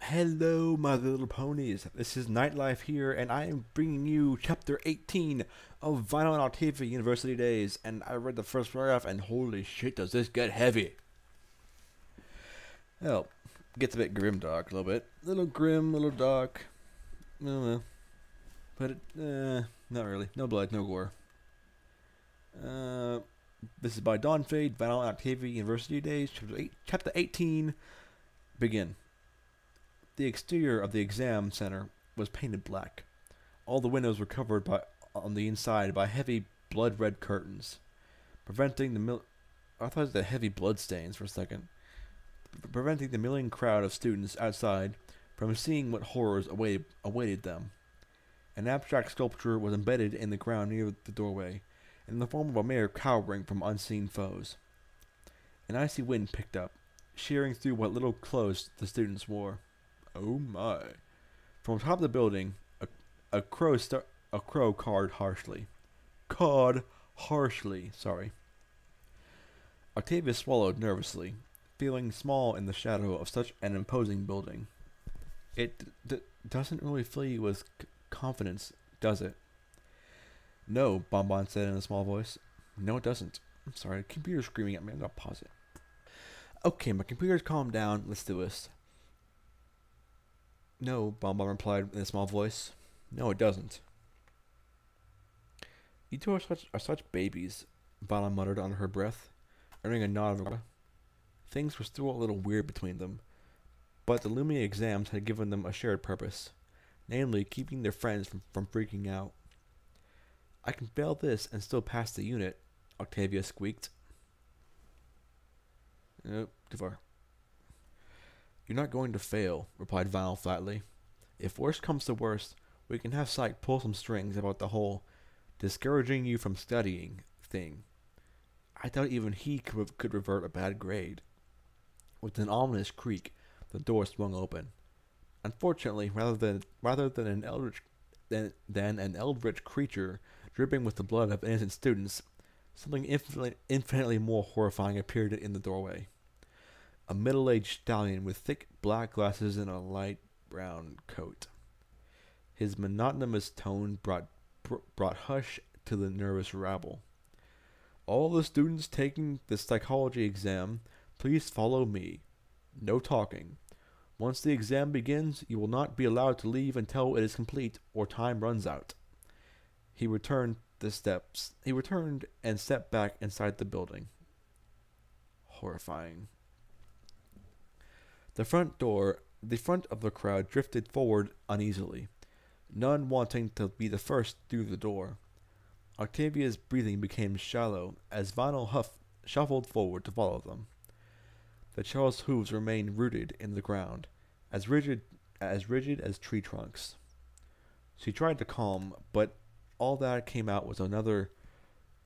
Hello, my little ponies. This is Nightlife here, and I am bringing you Chapter 18 of Vinyl and Octavia University Days. And I read the first paragraph, and holy shit, does this get heavy! Well, gets a bit grim dark, a little bit. Little grim, little dark. I don't know. But, not really. No blood, no gore. Uh, this is by Dawn Fade, Vinyl and Octavia University Days, Chapter 18. Begin. The exterior of the exam center was painted black. All the windows were covered on the inside by heavy blood-red curtains, preventing I thought it was the heavy blood stains for a second, preventing the milling crowd of students outside from seeing what horrors awaited them. An abstract sculpture was embedded in the ground near the doorway, in the form of a mare cowering from unseen foes. An icy wind picked up, shearing through what little clothes the students wore. Oh my. From top of the building, a crow cawed harshly. Sorry. Octavia swallowed nervously, feeling small in the shadow of such an imposing building. It doesn't really fill you with confidence, does it? No, Bonbon said in a small voice. No, it doesn't. I'm sorry, the computer's screaming at me. I'm gonna pause it. Okay, my computer's calmed down. Let's do this. No, Bonbon replied in a small voice. No, it doesn't. You two are such babies, Vala muttered under her breath, earning a nod of Things were still a little weird between them, but the looming exams had given them a shared purpose, namely keeping their friends from freaking out. I can fail this and still pass the unit, Octavia squeaked. Nope, too far. You're not going to fail, replied Vinyl flatly. If worst comes to worst, we can have Psych pull some strings about the whole discouraging you from studying thing. I doubt even he could revert a bad grade. With an ominous creak, the door swung open. Unfortunately, rather than an eldritch creature dripping with the blood of innocent students, something infinitely more horrifying appeared in the doorway. A middle-aged stallion with thick black glasses and a light brown coat. His monotonous tone brought hush to the nervous rabble. All the students taking the psychology exam, please follow me. No talking. Once the exam begins, you will not be allowed to leave until it is complete or time runs out. He returned and stepped back inside the building. Horrifying. The front of the crowd drifted forward uneasily, none wanting to be the first through the door. Octavia's breathing became shallow as Vinyl shuffled forward to follow them. The child's hooves remained rooted in the ground, as rigid as tree trunks. She tried to calm, but all that came out was another.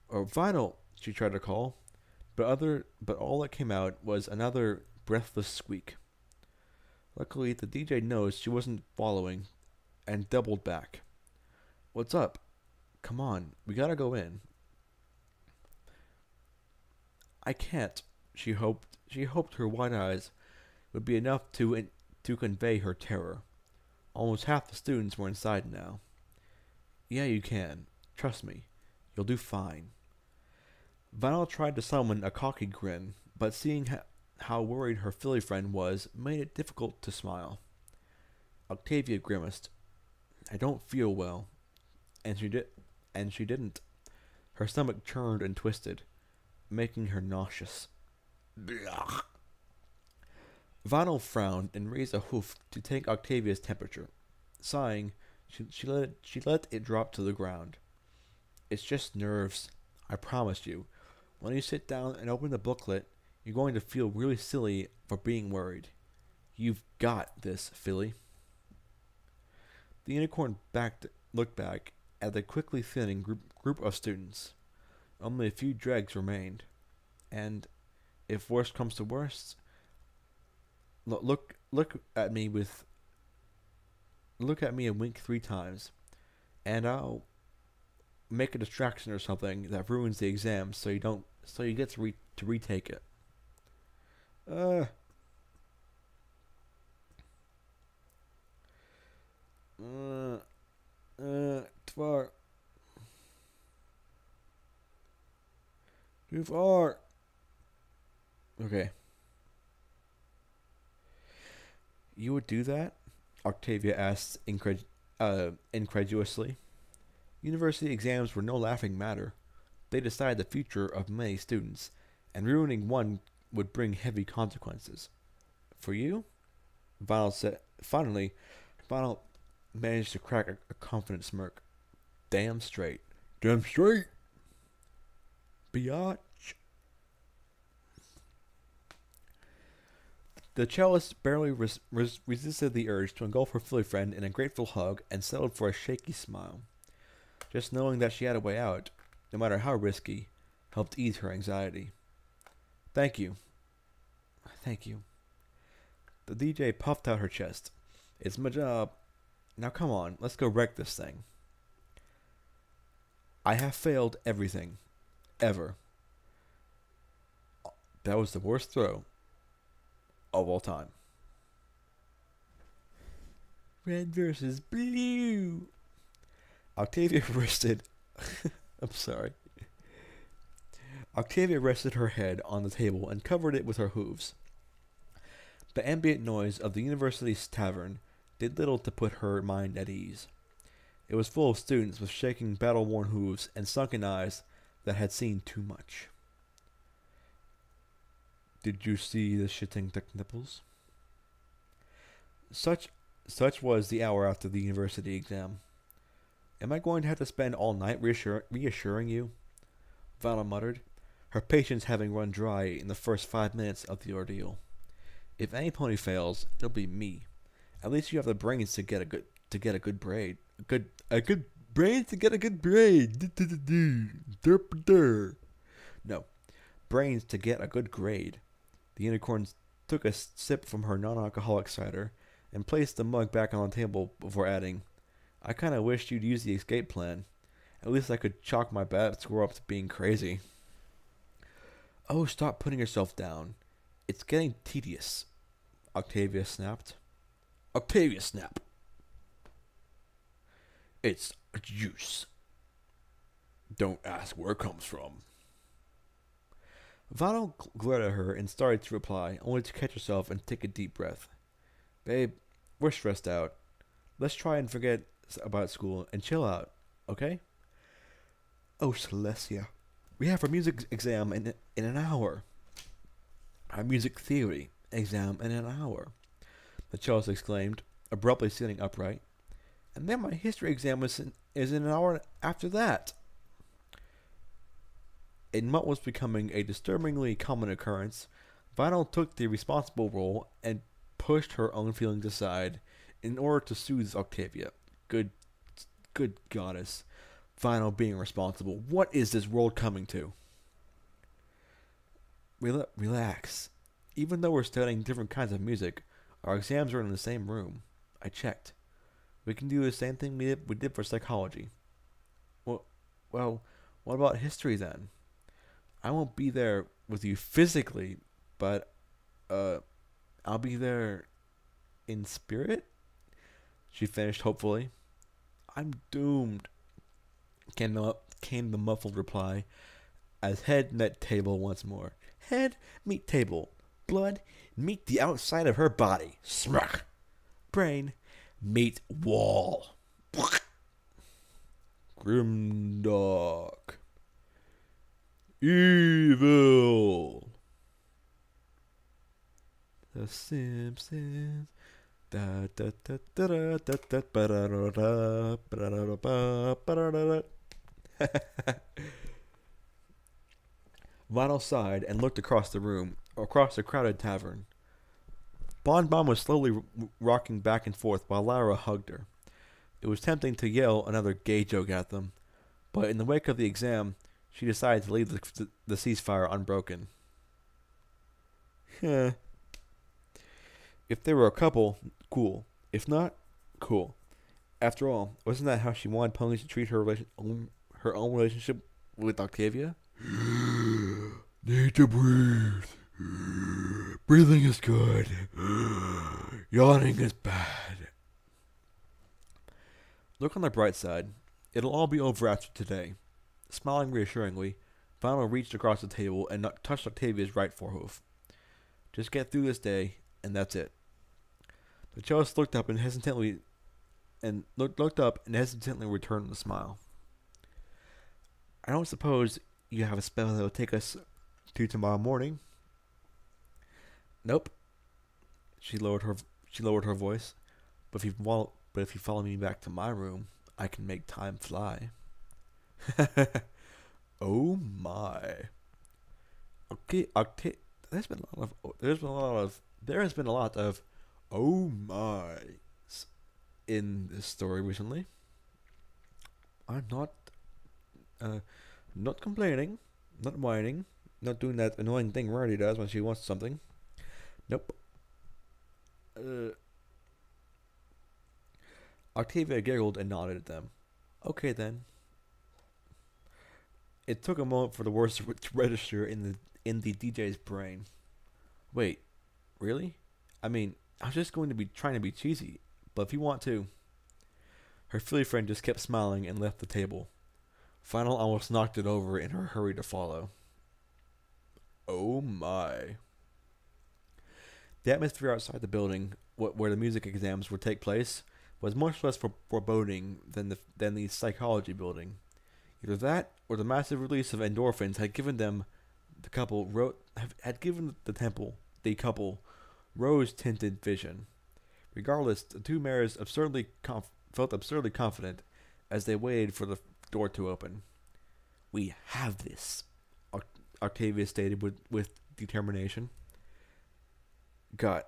Or Vinyl, she tried to call, but all that came out was another breathless squeak. Luckily, the DJ noticed she wasn't following, and doubled back. What's up? Come on, we gotta go in. I can't. She hoped her wide eyes would be enough to convey her terror. Almost half the students were inside now. Yeah, you can. Trust me. You'll do fine. Vinyl tried to summon a cocky grin, but seeing how worried her filly friend was made it difficult to smile. Octavia grimaced. I don't feel well. And she didn't. Her stomach churned and twisted, making her nauseous. Blah. Vinyl frowned and raised a hoof to take Octavia's temperature. Sighing, she let it drop to the ground. It's just nerves, I promise you. When you sit down and open the booklet, you're going to feel really silly for being worried. You've got this, filly. The unicorn looked back at the quickly thinning group of students. Only a few dregs remained. And, if worst comes to worst, look at me and wink 3 times, and I'll make a distraction or something that ruins the exam, so you get to retake it. far. Too far. Okay. You would do that? Octavia asked incredulously. University exams were no laughing matter. They decide the future of many students, and ruining one would bring heavy consequences. For you? Vinyl said. Finally, Vinyl managed to crack a confident smirk. Damn straight. Damn straight. Biatch. The cellist barely resisted the urge to engulf her Philly friend in a grateful hug and settled for a shaky smile. Just knowing that she had a way out, no matter how risky, helped ease her anxiety. Thank you. Thank you. The DJ puffed out her chest. It's my job. Now come on, let's go wreck this thing. I have failed everything. Ever. That was the worst throw of all time. Red versus blue. Octavia rested. I'm sorry. Octavia rested her head on the table and covered it with her hooves. The ambient noise of the university's tavern did little to put her mind at ease. It was full of students with shaking, battle-worn hooves and sunken eyes that had seen too much. Did you see the shitting nipples? Such was the hour after the university exam. Am I going to have to spend all night reassuring you? Vanna muttered, her patience having run dry in the first 5 minutes of the ordeal. If any pony fails, it'll be me. At least you have the brains to get a good braid. A good brains to get a good braid. No, brains to get a good grade. The unicorn took a sip from her non-alcoholic cider and placed the mug back on the table before adding, I kind of wished you'd use the escape plan. At least I could chalk my bad score up to being crazy. Oh, stop putting yourself down. It's getting tedious, Octavia snapped. Octavia snap. It's juice. Don't ask where it comes from. Vano glared at her and started to reply, only to catch herself and take a deep breath. Babe, we're stressed out. Let's try and forget about school and chill out, okay? Oh, Celestia. We have our music exam in an hour. Our music theory exam in an hour, the cellist exclaimed, abruptly sitting upright. And then my history exam is in an hour after that. In what was becoming a disturbingly common occurrence, Vinyl took the responsible role and pushed her own feelings aside in order to soothe Octavia. Good goddess. Vinyl being responsible. What is this world coming to? Relax. Even though we're studying different kinds of music, our exams are in the same room. I checked. We can do the same thing we did for psychology. Well, what about history then? I won't be there with you physically, but I'll be there in spirit? She finished hopefully. I'm doomed, came the muffled reply, as head met table once more. Head meet table. Blood meet the outside of her body. Smack. Brain meet wall. Grimdark. Evil. The Simpsons. Da da da da da da da ba da da da ba da da ba da da da. Vinyl sighed and looked across the room, across the crowded tavern. Bon Bon was slowly rocking back and forth while Lara hugged her. It was tempting to yell another gay joke at them, but in the wake of the exam, she decided to leave the ceasefire unbroken. If they were a couple, cool. If not, cool. After all, wasn't that how she wanted ponies to treat her own relationship with Octavia? Need to breathe. Breathing is good. Yawning is bad. Look on the bright side. It'll all be over after today. Smiling reassuringly, Vinyl reached across the table and touched Octavia's right forehoof. Just get through this day, and that's it. The cellist looked up and hesitantly returned the smile. I don't suppose you have a spell that'll take us to tomorrow morning. Nope. She lowered her voice. But if you follow me back to my room, I can make time fly. Oh my. Okay, there has been a lot of oh my in this story recently. I'm not complaining, not whining, not doing that annoying thing Rarity does when she wants something. Nope. Octavia giggled and nodded at them. Okay then. It took a moment for the words to register in the DJ's brain. Wait, really? I mean, I was just going to be trying to be cheesy, but if you want to. Her Philly friend just kept smiling and left the table. Final almost knocked it over in her hurry to follow. Oh my. The atmosphere outside the building, where the music exams would take place, was much less foreboding than the psychology building. Either that, or the massive release of endorphins had given the couple rose-tinted vision. Regardless, the two mayors felt absurdly confident as they waited for the door to open. We have this, Octavia stated with determination. Got,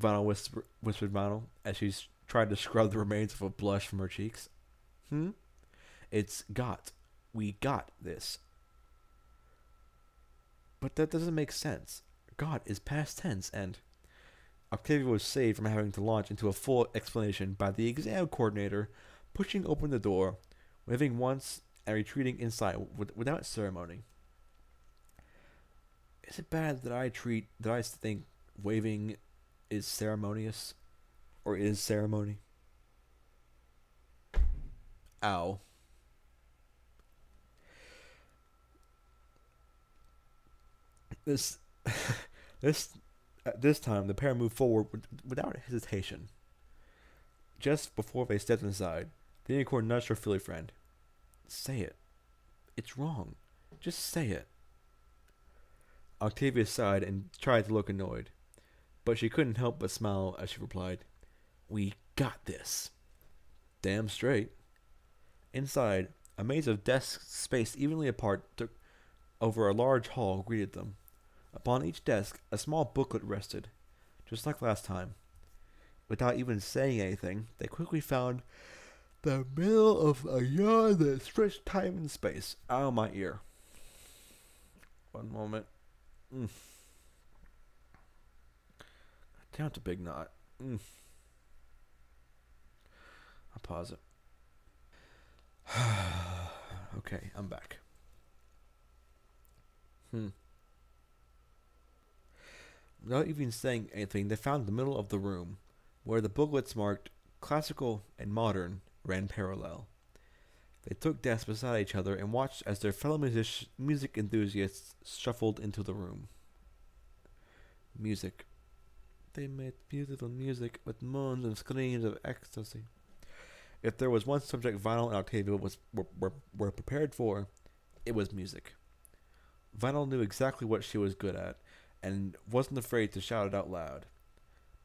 Vinyl whispered Vinyl as she tried to scrub the remains of a blush from her cheeks. It's got. We got this. But that doesn't make sense. Got is past tense, and Octavia was saved from having to launch into a full explanation by the exam coordinator pushing open the door, waving once and retreating inside without ceremony. Is it bad that I think waving is ceremonious? Or is ceremony? Ow. This At this time, the pair moved forward without hesitation. Just before they stepped inside, the unicorn nudged her Philly friend. Say it. It's wrong. Just say it. Octavia sighed and tried to look annoyed, but she couldn't help but smile as she replied, We got this. Damn straight. Inside, a maze of desks spaced evenly apart over a large hall greeted them. Upon each desk, a small booklet rested, just like last time. Without even saying anything, they quickly found the middle of a yawn that stretched time and space out of my ear. One moment. Damn, it's a big knot. I'll pause it. Okay, I'm back. Without even saying anything, they found the middle of the room, where the booklets marked classical and modern ran parallel. They took desks beside each other and watched as their fellow music enthusiasts shuffled into the room. Music. They made beautiful music with moans and screams of ecstasy. If there was one subject Vinyl and Octavia were prepared for, it was music. Vinyl knew exactly what she was good at, and wasn't afraid to shout it out loud.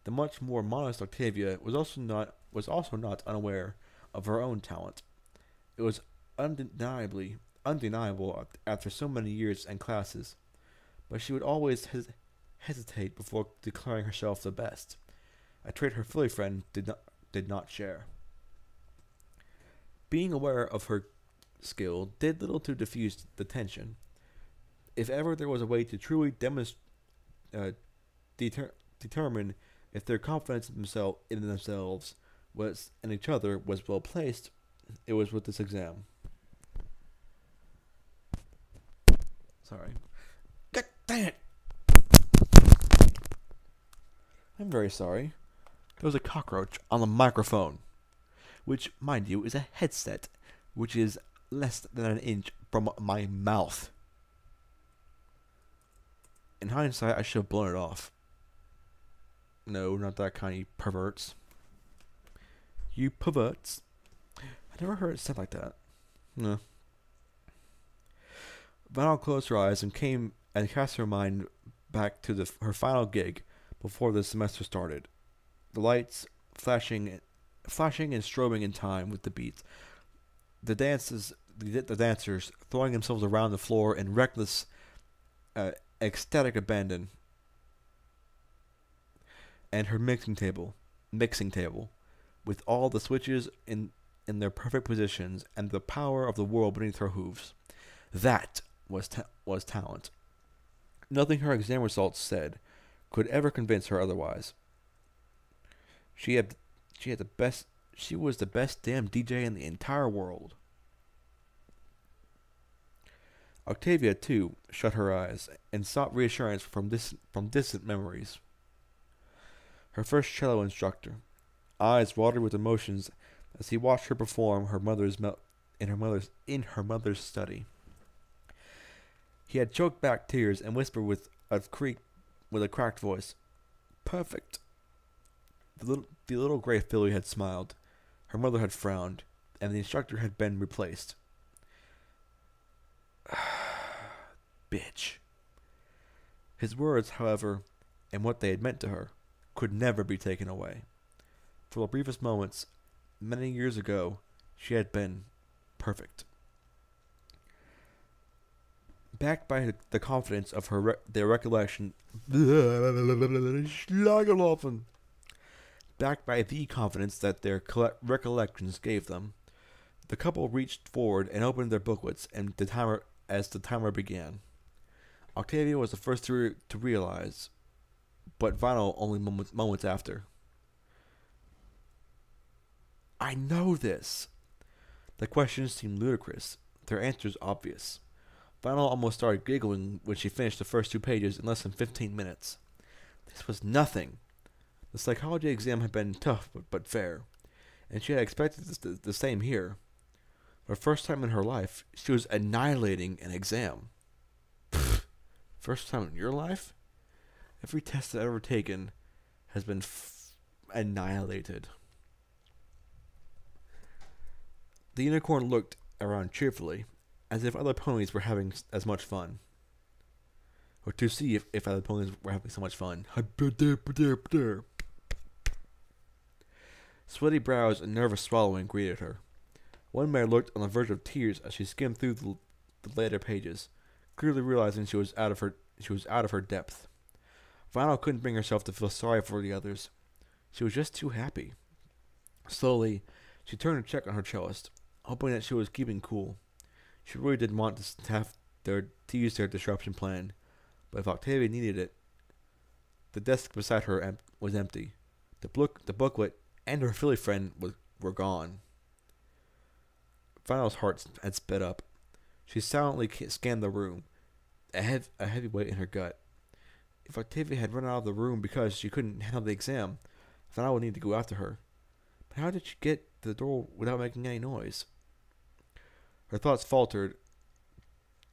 The much more modest Octavia was also not unaware of her own talent. It was undeniable after so many years and classes, but she would always hesitate before declaring herself the best, a trait her Philly friend did not share. Being aware of her skill did little to diffuse the tension. If ever there was a way to truly determine if their confidence in themselves was and each other was well placed, it was with this exam. Sorry. God dang it! I'm very sorry. There was a cockroach on the microphone. which, mind you, is a headset, which is less than an inch from my mouth. In hindsight, I should have blown it off. No, not that kind, you perverts. You perverts. I never heard it said like that. No. Val closed her eyes and cast her mind back to her final gig before the semester started. The lights flashing and strobing in time with the beats. The dancers throwing themselves around the floor in reckless, ecstatic abandon. And her mixing table, with all the switches in their perfect positions and the power of the world beneath her hooves. That was talent. Nothing her exam results said could ever convince her otherwise. She was the best damn DJ in the entire world. Octavia, too, shut her eyes and sought reassurance from distant memories. Her first cello instructor, eyes watered with emotions as he watched her perform in her mother's study. He had choked back tears and whispered with a cracked voice, "Perfect." The little gray filly had smiled, her mother had frowned, and the instructor had been replaced. Bitch. His words, however, and what they had meant to her, could never be taken away. For the briefest moments, many years ago, she had been perfect. Backed by the confidence of their recollection, backed by the confidence that their recollections gave them, the couple reached forward and opened their booklets as the timer began. Octavia was the first to realize, but Vinyl only moments after. I know this. The questions seemed ludicrous, their answers obvious. Vinyl almost started giggling when she finished the first 2 pages in less than 15 minutes. This was nothing. The psychology exam had been tough but fair, and she had expected the same here. For the first time in her life, she was annihilating an exam. Pfft, first time in your life? Every test I've ever taken has been annihilated. The unicorn looked around cheerfully, as if other ponies were having as much fun. Or to see if other ponies were having so much fun. Sweaty brows and nervous swallowing greeted her. One mare looked on the verge of tears as she skimmed through the later pages, clearly realizing she was out of her depth. Vinyl couldn't bring herself to feel sorry for the others. She was just too happy. Slowly, she turned to check on her cellist, hoping that she was keeping cool. She really didn't want to use their disruption plan, but if Octavia needed it, the desk beside her was empty. The booklet and her filly friend were gone. Vinyl's heart had sped up. She silently scanned the room, a heavy weight in her gut. If Octavia had run out of the room because she couldn't handle the exam, Vinyl would need to go after her. But how did she get to the door without making any noise? Her thoughts faltered,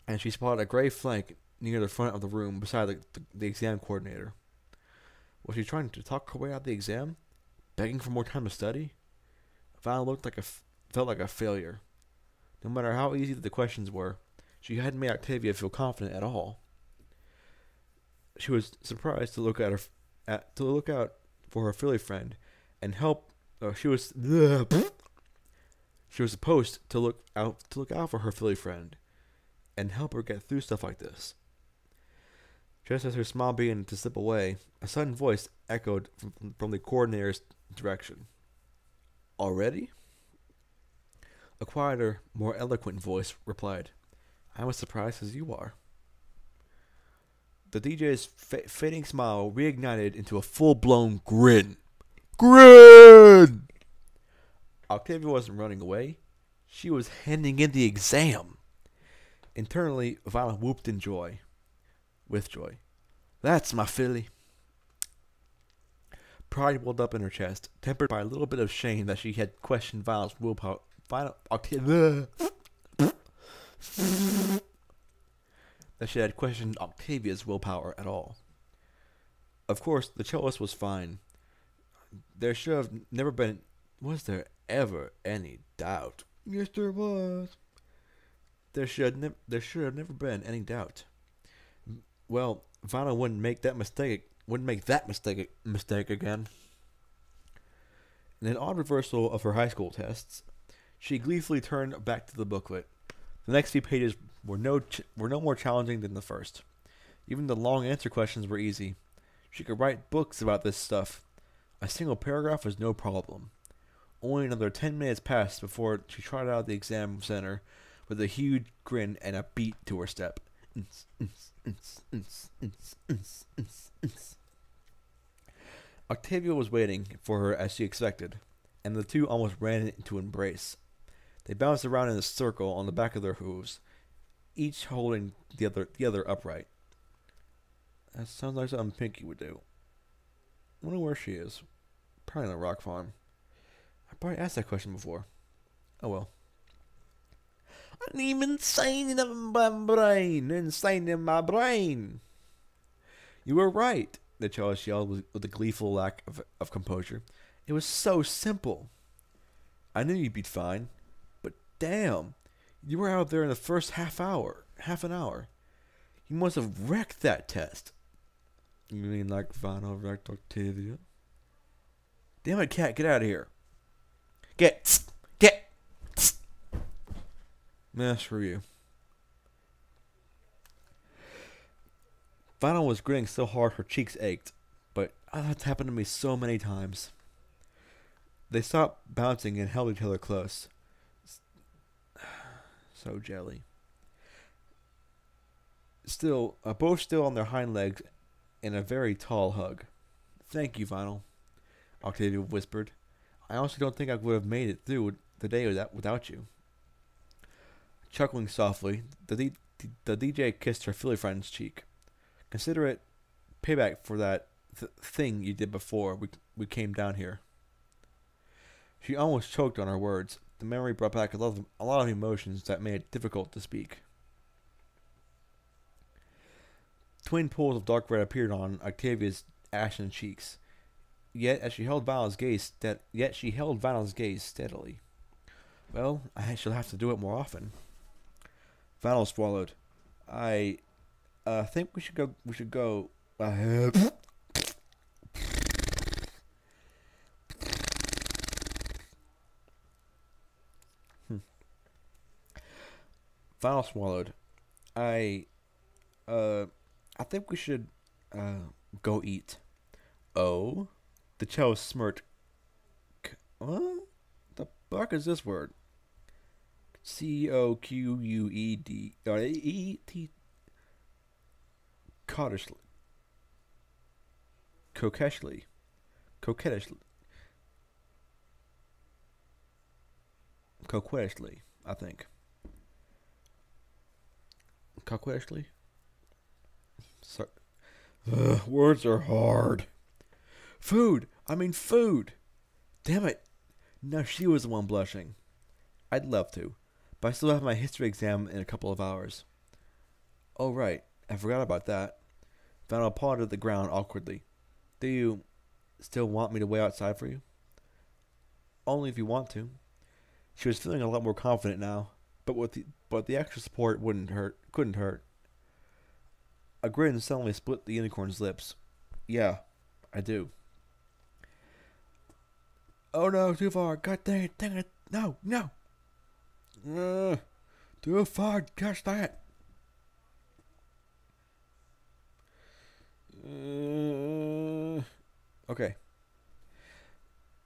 and she spotted a gray flank near the front of the room beside the exam coordinator. Was she trying to talk her way out of the exam? Begging for more time to study? Val felt like a failure. No matter how easy the questions were, she hadn't made Octavia feel confident at all. She was surprised to look out for her filly friend and help. She was supposed to look out for her filly friend and help her get through stuff like this. Just as her smile began to slip away, a sudden voice echoed from the coordinator's direction. Already? A quieter, more eloquent voice replied, "I'm as surprised as you are." The DJ's fading smile reignited into a full-blown grin. Grin! Octavia wasn't running away. She was handing in the exam. Internally, Violet whooped in joy. With joy. That's my filly. Pride welled up in her chest, tempered by a little bit of shame that she had questioned Violet's willpower. That she had questioned Octavia's willpower at all. Of course, the cellist was fine. There should have never been. Was there ever any doubt? Yes, there was. There should have never been any doubt. Well, Vanna wouldn't make that mistake. Wouldn't make that mistake again. In an odd reversal of her high school tests, she gleefully turned back to the booklet. The next few pages were no more challenging than the first. Even the long answer questions were easy. She could write books about this stuff. A single paragraph was no problem. Only another 10 minutes passed before she trotted out of the exam center with a huge grin and a beat to her step. Octavia was waiting for her as she expected, and the two almost ran into embrace. They bounced around in a circle on the back of their hooves, each holding the other upright. That sounds like something Pinky would do. I wonder where she is. Probably on a rock farm. I probably asked that question before. Oh well. I'm insane in my brain. Insane in my brain. You were right, the cellist yelled with a gleeful lack of composure. It was so simple. I knew you'd be fine. But damn, you were out there in the first half an hour. You must have wrecked that test. You mean like Vanna wrecked Octavia? Damn it, cat, get out of here. Get. Nah, screw you. Vanna was grinning so hard her cheeks ached, but that's happened to me so many times. They stopped bouncing and held each other close. So jelly. Still, both still on their hind legs in a very tall hug. Thank you, Vinyl, Octavia whispered. I honestly don't think I would have made it through the day without you. Chuckling softly, the DJ kissed her filly friend's cheek. Consider it payback for that thing you did before we came down here. She almost choked on her words. The memory brought back a lot of emotions that made it difficult to speak. Twin pools of dark red appeared on Octavia's ashen cheeks. Yet she held Vanna's gaze steadily. Well, I shall have to do it more often. Vanna swallowed. I think we should go. Vanna swallowed. I think we should go eat. Oh? The cellist smirked. What the fuck is this word? COQUED ET coquettishly. Coquettishly, I think. Coquettishly? Sorry. Words are hard. Food! I mean food! Damn it! Now she was the one blushing. I'd love to, but I still have my history exam in a couple of hours. Oh right, I forgot about that. Vanna pawed at the ground awkwardly. Do you still want me to wait outside for you? Only if you want to. She was feeling a lot more confident now, but the extra support couldn't hurt. A grin suddenly split the unicorn's lips. Yeah, I do. Oh no, too far. God dang it. No. Too far, gosh that. Okay.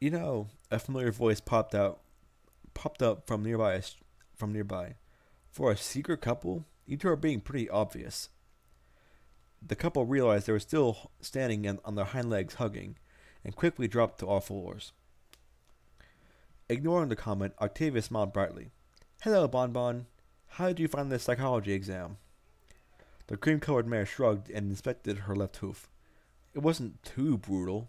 You know, a familiar voice popped up from nearby. For a secret couple, you two are being pretty obvious. The couple realized they were still standing on their hind legs hugging, and quickly dropped to all fours. Ignoring the comment, Octavia smiled brightly. Hello, Bonbon. How did you find this psychology exam? The cream-colored mare shrugged and inspected her left hoof. It wasn't too brutal.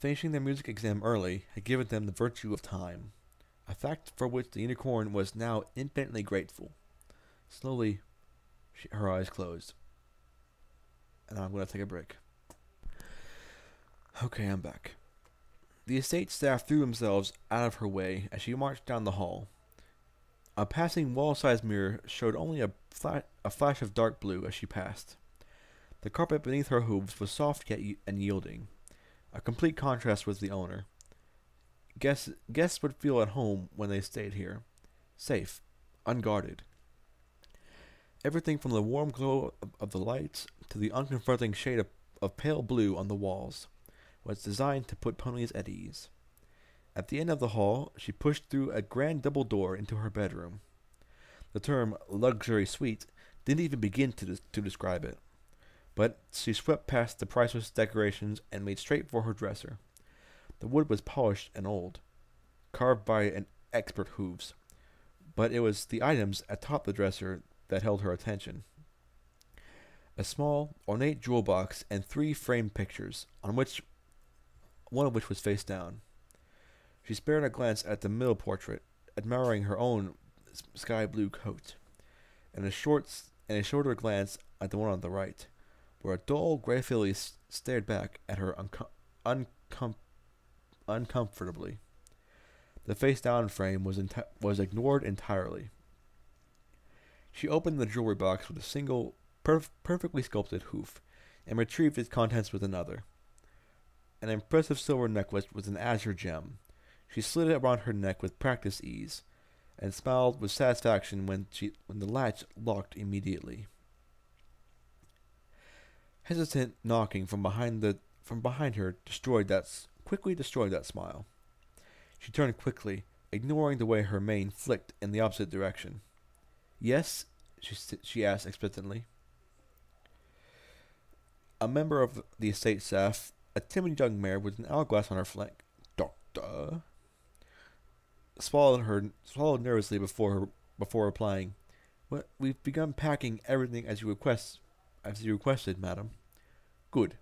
Finishing their music exam early had given them the virtue of time, a fact for which the unicorn was now infinitely grateful. Slowly, her eyes closed. And I'm going to take a break. Okay, I'm back. The estate staff threw themselves out of her way as she marched down the hall. A passing wall-sized mirror showed only a flash of dark blue as she passed. The carpet beneath her hooves was soft yet and yielding, a complete contrast with the owner. Guests would feel at home when they stayed here, safe, unguarded. Everything from the warm glow of the lights to the unconfronting shade of pale blue on the walls was designed to put ponies at ease. At the end of the hall, she pushed through a grand double door into her bedroom. The term luxury suite didn't even begin to describe it, but she swept past the priceless decorations and made straight for her dresser. The wood was polished and old, carved by an expert hooves, but it was the items atop the dresser that held her attention. A small, ornate jewel box and 3 framed pictures, one of which was face down. She spared a glance at the middle portrait, admiring her own sky blue coat, and a shorter glance at the one on the right, where a dull gray filly stared back at her uncomfortably. The face-down frame was ignored entirely. She opened the jewelry box with a single, perfectly sculpted hoof, and retrieved its contents with another. An impressive silver necklace with an azure gem. She slid it around her neck with practiced ease, and smiled with satisfaction when the latch locked immediately. Hesitant knocking from behind her quickly destroyed that smile. She turned quickly, ignoring the way her mane flicked in the opposite direction. "Yes?" she asked expectantly. A member of the estate staff, a timid young mare with an hourglass on her flank, "Doctor," swallowed nervously before replying, "Well, we've begun packing everything as you requested, madam." "Good."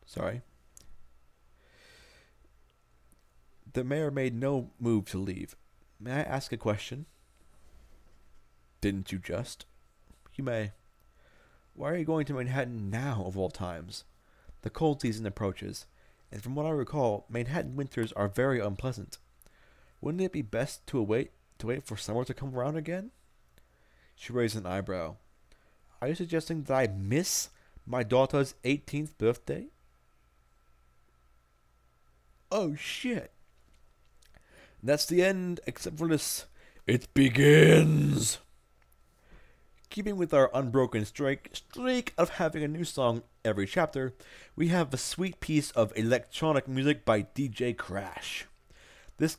Sorry. The mayor made no move to leave. "May I ask a question?" "Didn't you just?" "You may. Why are you going to Manhattan now, of all times? The cold season approaches, and from what I recall, Manhattan winters are very unpleasant. Wouldn't it be best to wait for summer to come around again?" She raised an eyebrow. "Are you suggesting that I miss my daughter's 18th birthday?" "Oh, shit. That's the end, except for this. It begins." Keeping with our unbroken streak of having a new song every chapter, we have a sweet piece of electronic music by DJ Crash. This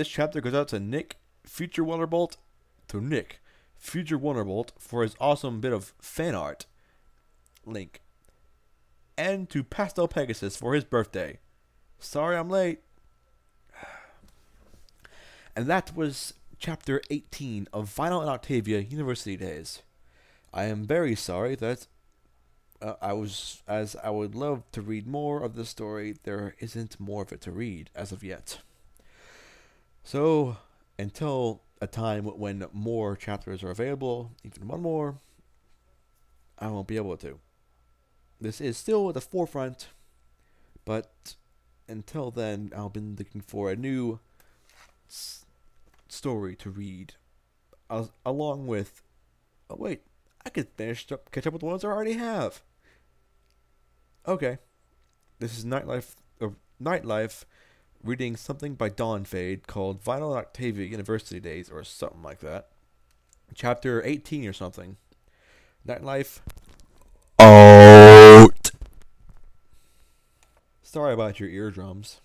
chapter goes out to Nick, Future Wonderbolt, for his awesome bit of fan art, Link, and to Pastel Pegasus for his birthday. Sorry I'm late. And that was Chapter 18 of Vinyl and Octavia University Days. I am very sorry that I would love to read more of the story, there isn't more of it to read as of yet. So, until a time when more chapters are available, even one more, I won't be able to. This is still at the forefront, but until then, I'll be looking for a new story to read, along with. Oh wait, I could catch up with the ones I already have. Okay, this is Nightlife, reading something by Dawn Fade called Vinyl and Octavia University Days or something like that. Chapter 18 or something. Nightlife. Out. Sorry about your eardrums.